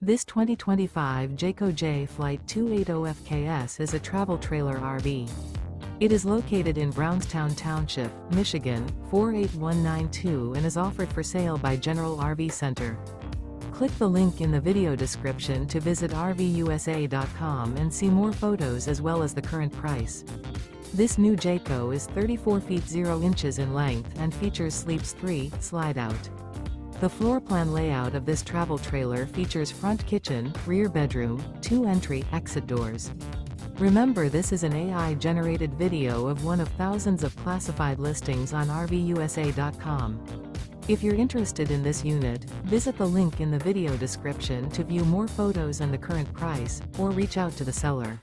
This 2025 Jayco Jay Flight 280FKS is a travel trailer RV. It is located in Brownstown Township, Michigan, 48192 and is offered for sale by General RV Center. Click the link in the video description to visit RVUSA.com and see more photos as well as the current price. This new Jayco is 34 feet 0 inches in length and features Sleeps 3 Slideout. The floor plan layout of this travel trailer features front kitchen, rear bedroom, 2 entry/exit doors. Remember, this is an AI-generated video of one of thousands of classified listings on RVUSA.com. If you're interested in this unit, visit the link in the video description to view more photos and the current price, or reach out to the seller.